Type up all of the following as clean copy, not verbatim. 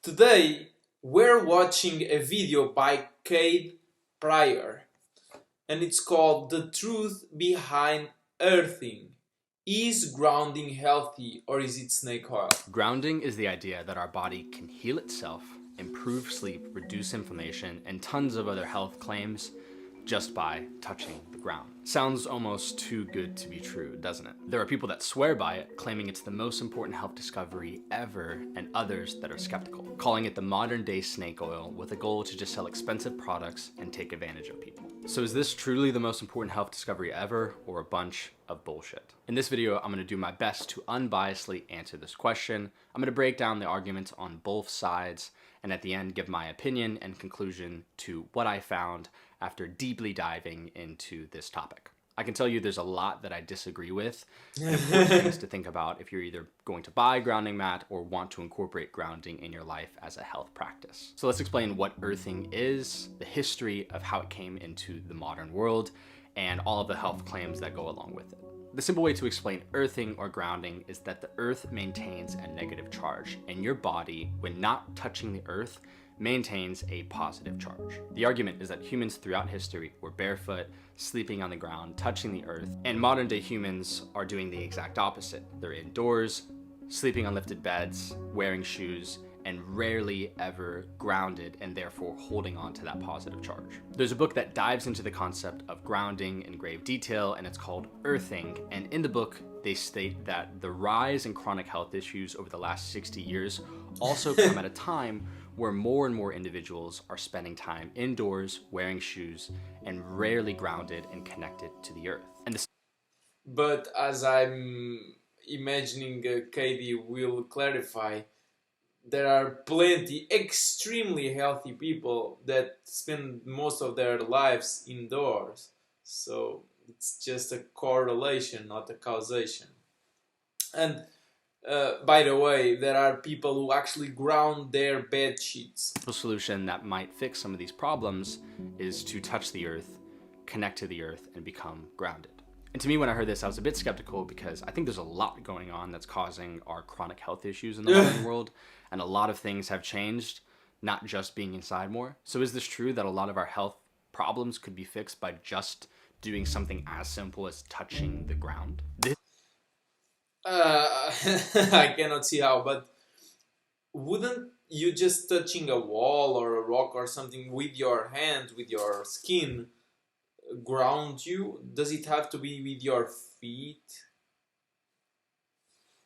Today, we're watching a video by Kate Pryor, and it's called The Truth Behind Earthing. Is grounding healthy or is it snake oil? Grounding is the idea that our body can heal itself, improve sleep, reduce inflammation, and tons of other health claims just by touching the ground. Sounds almost too good to be true, doesn't it? There are people that swear by it, claiming it's the most important health discovery ever, and others that are skeptical, calling it the modern day snake oil with a goal to just sell expensive products and take advantage of people. So is this truly the most important health discovery ever, or a bunch of bullshit? In this video, I'm going to do my best to unbiasedly answer this question. I'm going to break down the arguments on both sides, and at the end give my opinion and conclusion to what I found after deeply diving into this topic. I can tell you there's a lot that I disagree with, and important things to think about if you're either going to buy a grounding mat or want to incorporate grounding in your life as a health practice. So let's explain what earthing is, the history of how it came into the modern world, and all of the health claims that go along with it. The simple way to explain earthing or grounding is that the earth maintains a negative charge, and your body, when not touching the earth, maintains a positive charge. The argument is that humans throughout history were barefoot, sleeping on the ground, touching the earth, and modern day humans are doing the exact opposite. They're indoors, sleeping on lifted beds, wearing shoes, and rarely ever grounded and therefore holding on to that positive charge. There's a book that dives into the concept of grounding in grave detail, and it's called Earthing. And in the book, they state that the rise in chronic health issues over the last 60 years also come at a time where more and more individuals are spending time indoors, wearing shoes, and rarely grounded and connected to the earth. And this But as I'm imagining Katie will clarify, there are plenty extremely healthy people that spend most of their lives indoors. So it's just a correlation, not a causation. And by the way, there are people who actually ground their bed sheets. solution that might fix some of these problems is to touch the earth, connect to the earth, and become grounded. And to me, when I heard this, I was a bit skeptical because I think there's a lot going on that's causing our chronic health issues in the modern world, and a lot of things have changed, not just being inside more. So is this true that a lot of our health problems could be fixed by just doing something as simple as touching the ground? I cannot see how, but wouldn't you just touching a wall or a rock or something with your hand, with your skin, ground you? Does it have to be with your feet?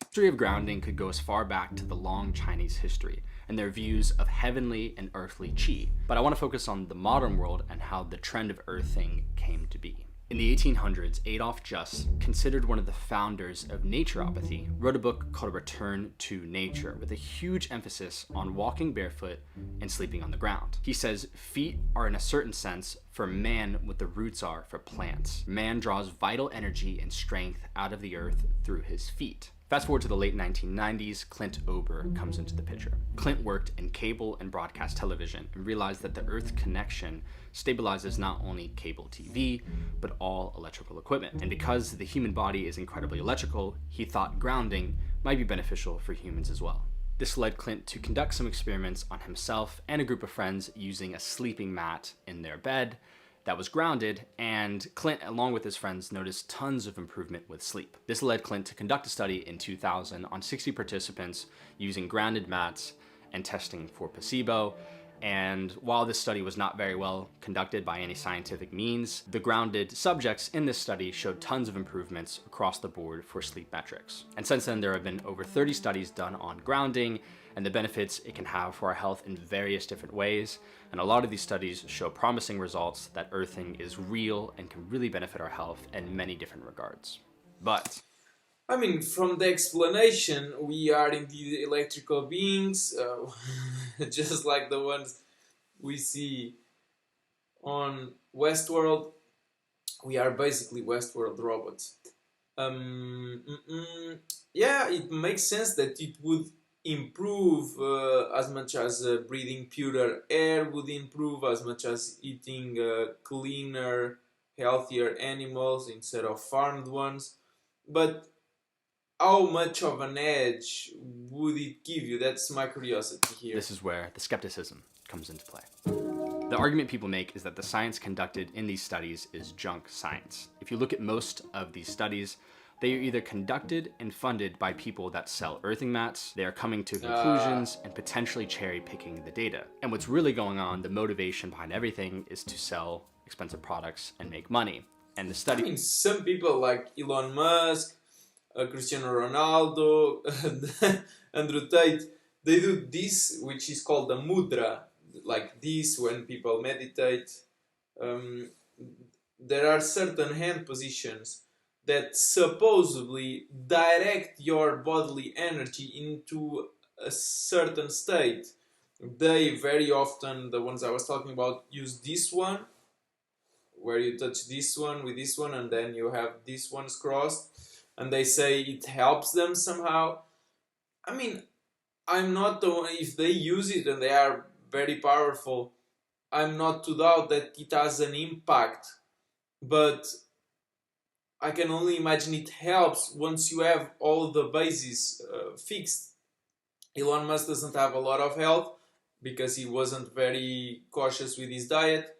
The history of grounding could go as far back to the long Chinese history and their views of heavenly and earthly qi, but I want to focus on the modern world and how the trend of earthing came to be. In the 1800s, Adolf Just, considered one of the founders of naturopathy, wrote a book called Return to Nature with a huge emphasis on walking barefoot and sleeping on the ground. He says feet are in a certain sense for man what the roots are for plants. Man draws vital energy and strength out of the earth through his feet. Fast forward to the late 1990s, Clint Ober comes into the picture. Clint worked in cable and broadcast television and realized that the Earth connection stabilizes not only cable TV, but all electrical equipment. And because the human body is incredibly electrical, he thought grounding might be beneficial for humans as well. This led Clint to conduct some experiments on himself and a group of friends using a sleeping mat in their bed that was grounded, and Clint, along with his friends, noticed tons of improvement with sleep. This led Clint to conduct a study in 2000 on 60 participants using grounded mats and testing for placebo. And while this study was not very well conducted by any scientific means, the grounded subjects in this study showed tons of improvements across the board for sleep metrics. And since then, there have been over 30 studies done on grounding and the benefits it can have for our health in various different ways. And a lot of these studies show promising results that earthing is real and can really benefit our health in many different regards. But I mean, from the explanation, we are indeed electrical beings, just like the ones we see on Westworld. We are basically Westworld robots. Yeah, it makes sense that it would improve as much as breathing purer air would improve, as much as eating cleaner, healthier animals instead of farmed ones. But how much of an edge would it give you? That's my curiosity here. This is where the skepticism comes into play. The argument people make is that the science conducted in these studies is junk science. If you look at most of these studies, they are either conducted and funded by people that sell earthing mats, they are coming to conclusions and potentially cherry picking the data. And what's really going on, the motivation behind everything, is to sell expensive products and make money. And the study... I mean, some people like Elon Musk, Cristiano Ronaldo, Andrew Tate, they do this, which is called the mudra, like this when people meditate. There are certain hand positions that supposedly direct your bodily energy into a certain state. They very often, the ones I was talking about, use this one, where you touch this one with this one, and then you have these ones crossed, and they say it helps them somehow. I mean, I'm not the one, if they use it and they are very powerful, I'm not to doubt that it has an impact, but I can only imagine it helps once you have all the bases fixed. Elon Musk doesn't have a lot of health because he wasn't very cautious with his diet.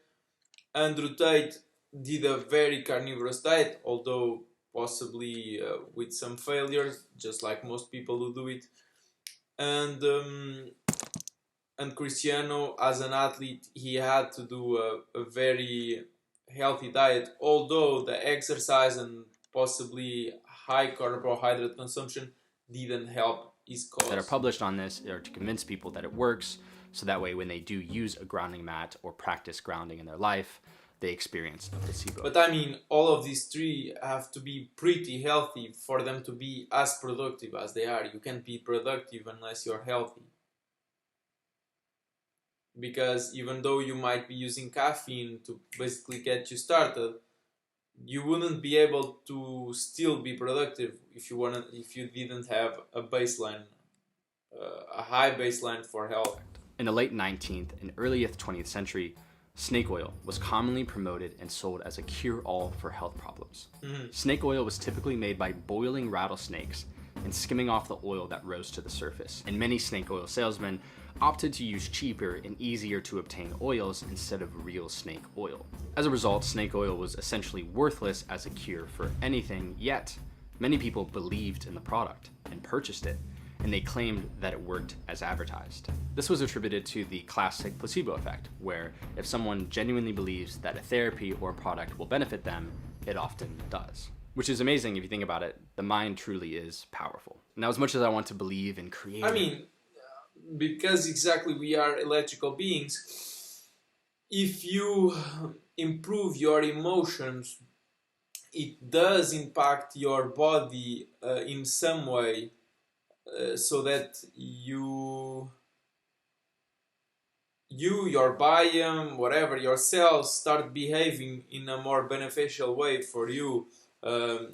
Andrew Tate did a very carnivorous diet, although possibly with some failures, just like most people who do it. And Cristiano, as an athlete, he had to do a very healthy diet, although the exercise and possibly high carbohydrate consumption didn't help his cause. That are published on this are to convince people that it works, so that way when they do use a grounding mat or practice grounding in their life, they experience a placebo. But I mean, all of these three have to be pretty healthy for them to be as productive as they are. You can't be productive unless you're healthy. Because even though you might be using caffeine to basically get you started, you wouldn't be able to still be productive if you didn't have a baseline, a high baseline for health. In the late 19th and early 20th century, snake oil was commonly promoted and sold as a cure-all for health problems. Snake oil was typically made by boiling rattlesnakes and skimming off the oil that rose to the surface. And many snake oil salesmen opted to use cheaper and easier to obtain oils instead of real snake oil. As a result, snake oil was essentially worthless as a cure for anything, yet many people believed in the product and purchased it, and they claimed that it worked as advertised. This was attributed to the classic placebo effect, where if someone genuinely believes that a therapy or a product will benefit them, it often does. Which is amazing if you think about it. The mind truly is powerful. Now, as much as I want to believe in creating... I mean, because exactly we are electrical beings, if you improve your emotions, it does impact your body in some way, so that your biome, whatever, your cells start behaving in a more beneficial way for you.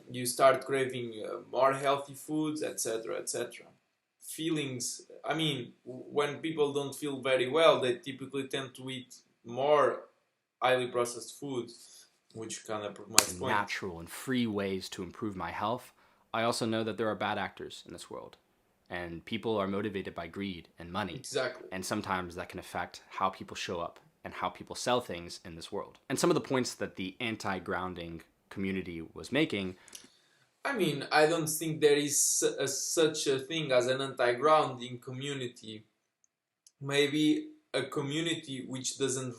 You start craving more healthy foods, etc., etc. Feelings, I mean, when people don't feel very well, they typically tend to eat more highly processed foods, which kind of proves my point. Natural and free ways to improve my health. I also know that there are bad actors in this world, and people are motivated by greed and money. Exactly. And sometimes that can affect how people show up and how people sell things in this world. And some of the points that the anti-grounding community was making... I mean, I don't think there is such a thing as an anti-grounding community. Maybe a community which doesn't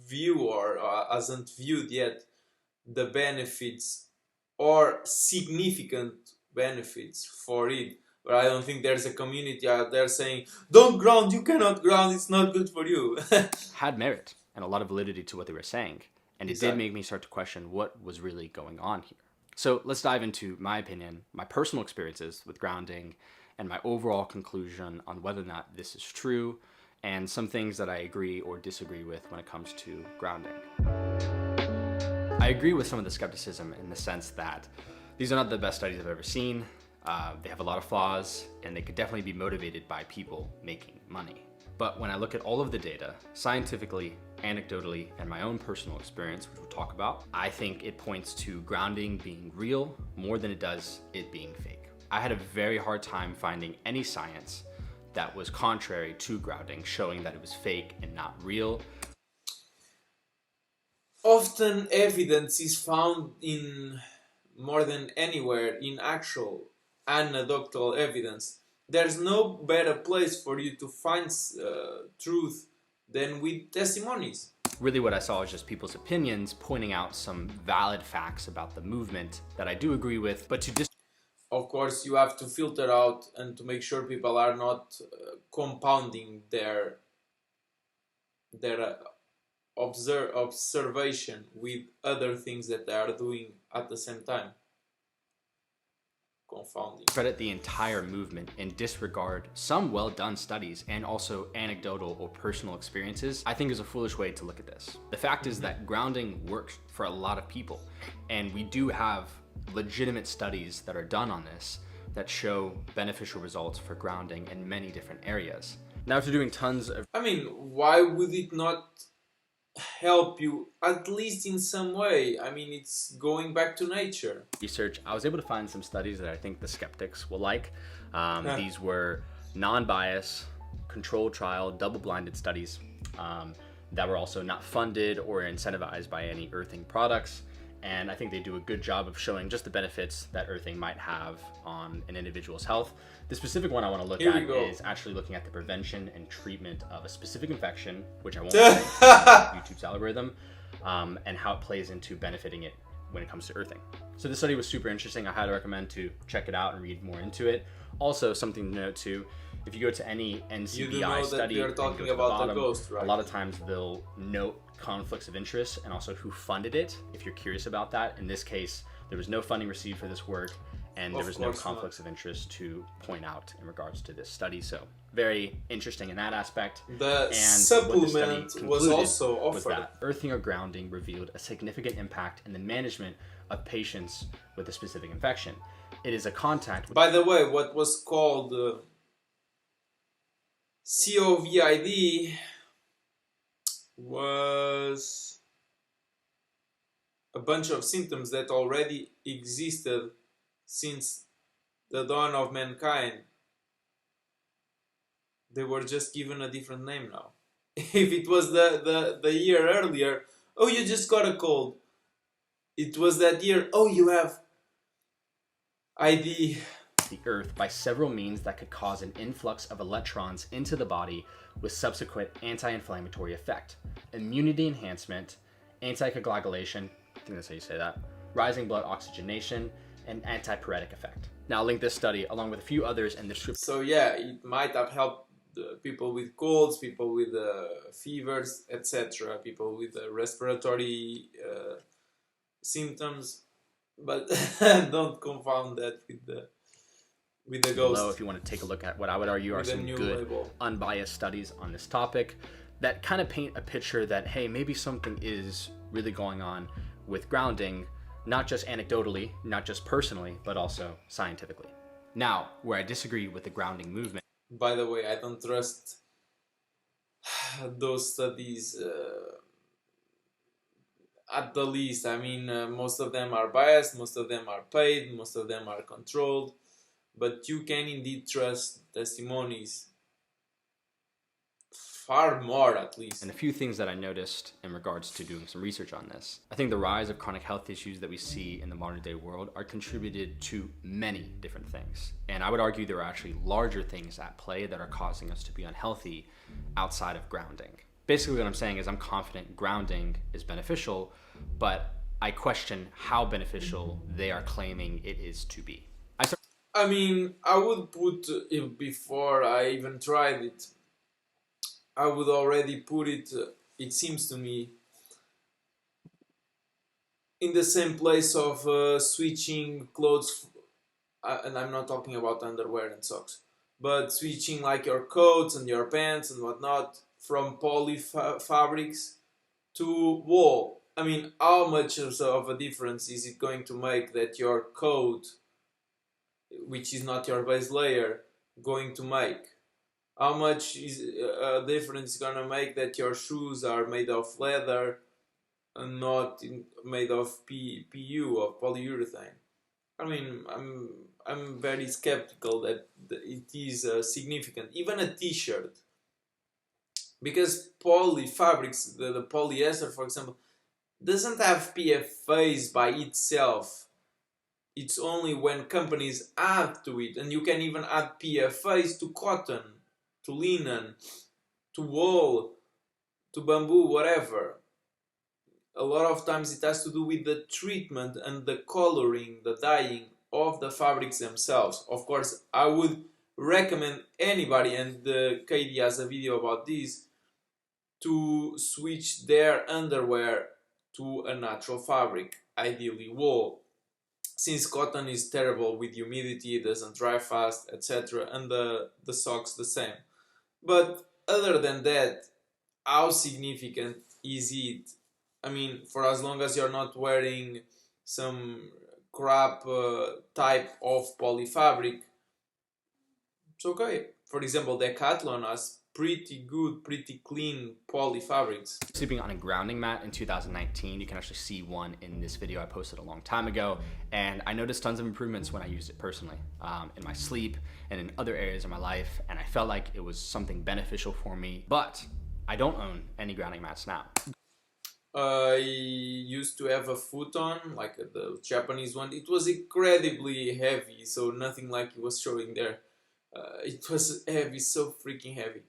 view or hasn't viewed yet the benefits or significant benefits for it. But I don't think there's a community out there saying, don't ground, you cannot ground, it's not good for you. Had merit and a lot of validity to what they were saying. And it did make me start to question what was really going on here. So let's dive into my opinion, my personal experiences with grounding, and my overall conclusion on whether or not this is true, and some things that I agree or disagree with when it comes to grounding. I agree with some of the skepticism in the sense that these are not the best studies I've ever seen. They have a lot of flaws, and they could definitely be motivated by people making money. But when I look at all of the data, scientifically, anecdotally, and my own personal experience, which we'll talk about, I think it points to grounding being real more than it does it being fake. I had a very hard time finding any science that was contrary to grounding, showing that it was fake and not real. Often evidence is found in more than anywhere in actual anecdotal evidence. There's no better place for you to find truth than with testimonies. Really what I saw was just people's opinions pointing out some valid facts about the movement that I do agree with, but to Of course, you have to filter out and to make sure people are not compounding their observation with other things that they are doing at the same time. Confounding. credit the entire movement and disregard some well-done studies and also anecdotal or personal experiences, I think is a foolish way to look at this. The fact is that grounding works for a lot of people, and we do have legitimate studies that are done on this that show beneficial results for grounding in many different areas. Now, after doing tons of why would it not help you at least in some way? It's going back to nature. research, I was able to find some studies that I think the skeptics will like. These were non-bias, controlled trial, double-blinded studies that were also not funded or incentivized by any earthing products. And I think they do a good job of showing just the benefits that earthing might have on an individual's health. The specific one I want to look at is actually looking at the prevention and treatment of a specific infection, which I won't say, YouTube's algorithm, and how it plays into benefiting it when it comes to earthing. So this study was super interesting. I highly recommend to check it out and read more into it. Also, something to note too, if you go to any NCBI study, you're talking about the ghost, right? A lot of times they'll note conflicts of interest and also who funded it, if you're curious about that. In this case, there was no funding received for this work, and there was no conflicts of interest to point out in regards to this study. So very interesting in that aspect. The supplement was also offered. That earthing or grounding revealed a significant impact in the management of patients with a specific infection. It is a contact with... By the way, what was called COVID was a bunch of symptoms that already existed since the dawn of mankind. They were just given a different name now. If it was the year earlier, oh, you just got a cold. It was that year, oh, you have ID. The earth by several means that could cause an influx of electrons into the body with subsequent anti-inflammatory effect, immunity enhancement, anticoagulation, I think that's how you say that, rising blood oxygenation, and antipyretic effect. Now I'll link this study along with a few others in the description. So yeah, it might have helped people with colds, people with fevers, etc., people with respiratory symptoms, but don't confound that with the ghost. Below, if you want to take a look at what I would argue are some good unbiased studies on this topic that kind of paint a picture that, hey, maybe something is really going on with grounding, not just anecdotally, not just personally, but also scientifically. Now, where I disagree with the grounding movement. By the way, I don't trust those studies at the least. Most of them are biased, most of them are paid, most of them are controlled. But you can indeed trust testimonies far more, at least. And a few things that I noticed in regards to doing some research on this. I think the rise of chronic health issues that we see in the modern day world are contributed to many different things. And I would argue there are actually larger things at play that are causing us to be unhealthy outside of grounding. Basically what I'm saying is I'm confident grounding is beneficial, but I question how beneficial they are claiming it is to be. I would put it, before I even tried it, I would already put it, it seems to me, in the same place of switching clothes, and I'm not talking about underwear and socks, but switching like your coats and your pants and whatnot from poly fabrics to wool. How much of a difference is it going to make that your coat, which is not your base layer, going to make? How much is a difference going to make that your shoes are made of leather and not made of PU, of polyurethane? I'm very skeptical that it is significant. Even a t-shirt, because poly fabrics, the polyester, for example, doesn't have PFAs by itself. It's only when companies add to it, and you can even add PFAs to cotton, to linen, to wool, to bamboo, whatever. A lot of times it has to do with the treatment and the coloring, the dyeing of the fabrics themselves. Of course, I would recommend anybody, and Katie has a video about this, to switch their underwear to a natural fabric, ideally wool, since cotton is terrible with humidity, it doesn't dry fast, etc., and the socks the same. But other than that, how significant is it? I mean, for as long as you're not wearing some crap type of polyfabric, it's okay. For example, Decathlon has pretty good, pretty clean polyfabrics. Sleeping on a grounding mat in 2019, you can actually see one in this video I posted a long time ago, and I noticed tons of improvements when I used it personally, in my sleep and in other areas of my life, and I felt like it was something beneficial for me. But I don't own any grounding mats now. I used to have a futon, like the Japanese one. It was incredibly heavy, so nothing like it was showing there. It was heavy, so freaking heavy.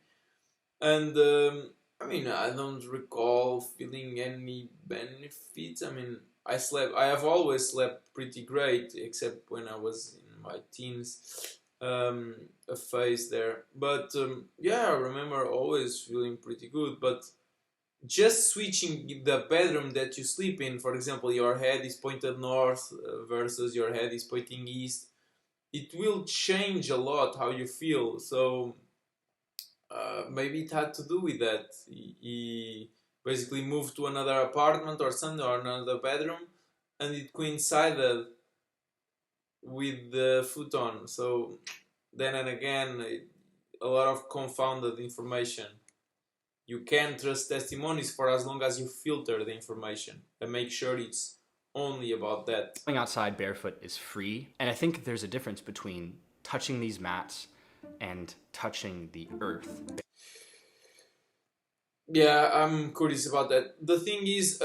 And I mean, I don't recall feeling any benefits. I mean, I have always slept pretty great, except when I was in my teens, a phase there. But yeah, I remember always feeling pretty good. But just switching the bedroom that you sleep in, for example, your head is pointed north versus your head is pointing east, it will change a lot how you feel. So maybe it had to do with that. He basically moved to another apartment or something, or another bedroom, and it coincided with the futon. So then and again, a lot of confounded information. You can trust testimonies for as long as you filter the information and make sure it's only about that. Going outside barefoot is free, and I think there's a difference between touching these mats and touching the earth. Yeah, I'm curious about that. The thing is,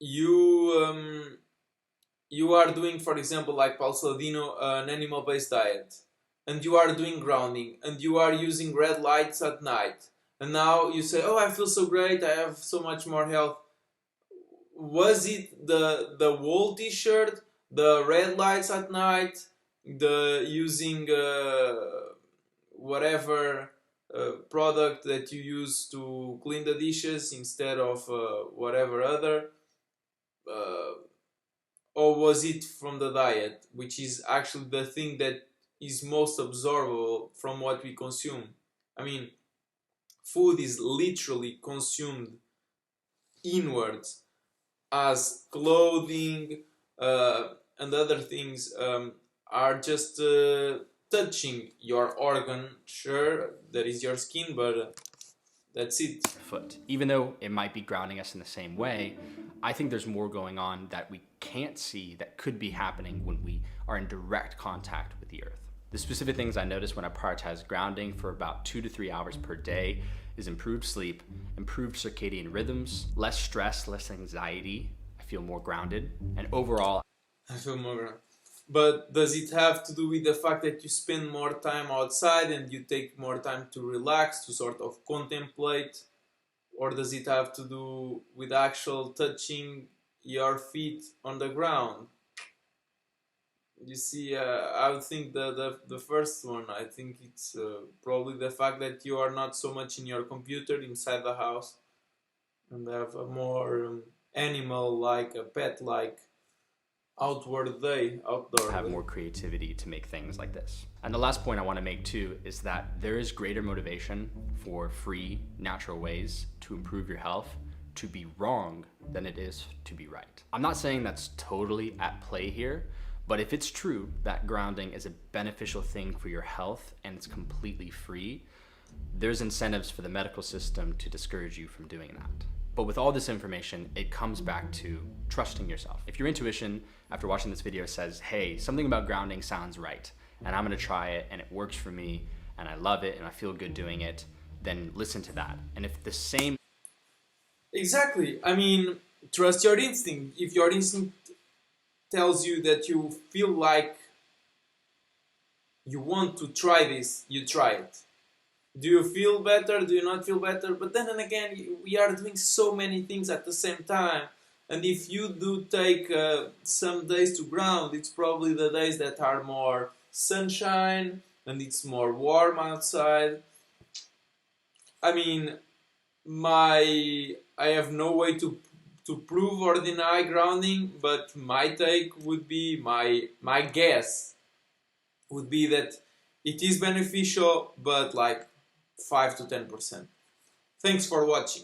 you you are doing, for example, like Paul Saladino, an animal-based diet, and you are doing grounding, and you are using red lights at night, and now you say, "Oh, I feel so great! I have so much more health." Was it the wool T-shirt, the red lights at night, the using whatever product that you use to clean the dishes instead of whatever other, uh, or was it from the diet, which is actually the thing that is most absorbable from what we consume? I mean, food is literally consumed inwards, as clothing and other things are just touching your organ. Sure, that is your skin, but that's it. Foot. Even though it might be grounding us in the same way, I think there's more going on that we can't see that could be happening when we are in direct contact with the earth. The specific things I noticed when I prioritize grounding for about 2 to 3 hours per day is improved sleep, improved circadian rhythms, less stress, less anxiety. I feel more grounded, and overall, I feel more grounded. But does it have to do with the fact that you spend more time outside and you take more time to relax, to sort of contemplate? Or does it have to do with actual touching your feet on the ground? You see, I would think the first one. I think it's probably the fact that you are not so much in your computer inside the house and have a more animal-like, a pet-like outdoor day. have more creativity to make things like this. And the last point I want to make too is that there is greater motivation for free, natural ways to improve your health to be wrong than it is to be right. I'm not saying that's totally at play here, but if it's true that grounding is a beneficial thing for your health and it's completely free, there's incentives for the medical system to discourage you from doing that. But with all this information, it comes back to trusting yourself. If your intuition, after watching this video, says, hey, something about grounding sounds right, and I'm gonna try it, and it works for me, and I love it, and I feel good doing it, then listen to that. And if the same... Exactly. I mean, trust your instinct. If your instinct tells you that you feel like you want to try this, you try it. Do you feel better? Do you not feel better? But then again, we are doing so many things at the same time. And if you do take some days to ground, it's probably the days that are more sunshine and it's more warm outside. I mean, I have no way to prove or deny grounding, but my take would be, my guess would be that it is beneficial, but like 5 to 10%. Thanks for watching.